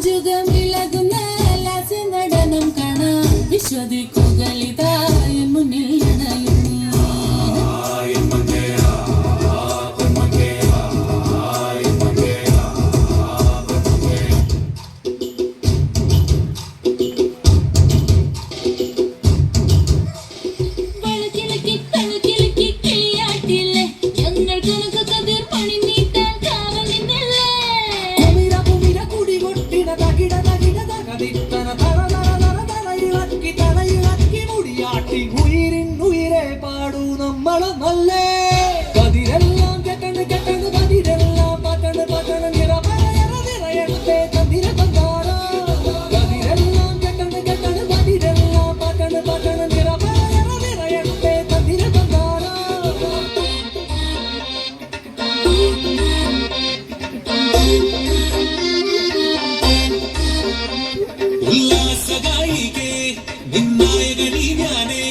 അഞ്ചുകമിളകുന്ന ലാസ്യനടനം കാണാൻ വിശ്വതിക്കുകളിതായ മുന്നിൽ അണയുന്നു. ഉയിരെ പാടൂ നമ്മള് നല്ലേ കതിരെല്ലാം കെട്ടണ് കെട്ടണ് കതിരെല്ലാം പട്ടണ് പട്ടണ് നിറയത്തെ തന്തിര തന്താര കതിരെല്ലാം കെട്ടണ് കെട്ടണ് കതിരെല്ലാം പട്ടണ് പട്ടണ് നിറയത്തെ തന്തിര തന്താര ഉല്ലാസഗായികേ നിന്നായകനീ ഞാനേ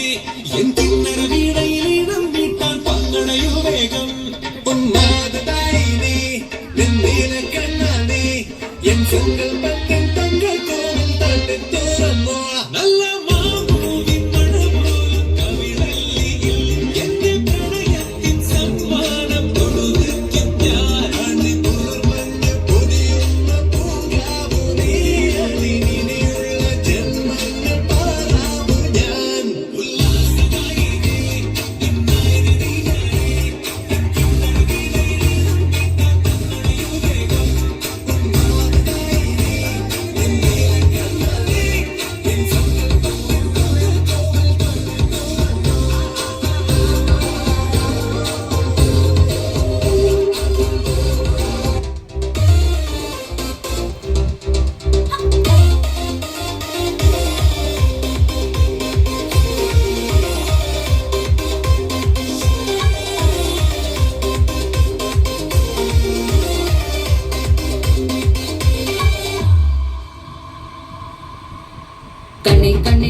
എൻ കിന്നര വീണയിലീണം വീട്ടാൻ പങ്കണയു വേഗം ഉന്മാദായിനേ നിന്നീല കണ്ണാനേ എൻ സങ്കൽപ്പത്തിൻ തങ്കൾ കോവിൽ തട്ടി തുറന്നോ നല്ല മാമൂവിൻ മണപോലും കവിളല്ലിയിൽ എന്റെ പ്രണയത്തിൻ സമ്മാനം കൊടുക്കും ഞാൻ അണിപൂർവഞ്ഞ പൊതിയുന്ന പൂങ്കാവു നീ അതിനിയുള്ള ജന്മങ്ങൾ പാടാവു ഞാൻ ഉല്ലാസഗായികേ നിന്നായകനീ ഞാനേ എൻ കിന്നര വീണയിലീണം വീട്ടാൻ പങ്കണയു വേഗം ഉന്മാദായിനേ നിന്നീല കണ്ണാനേ എൻ സങ്കൽപ്പത്തിൻ തങ്കൾ കോവിൽ തട്ടി കണ്ണേ കണ്ണേ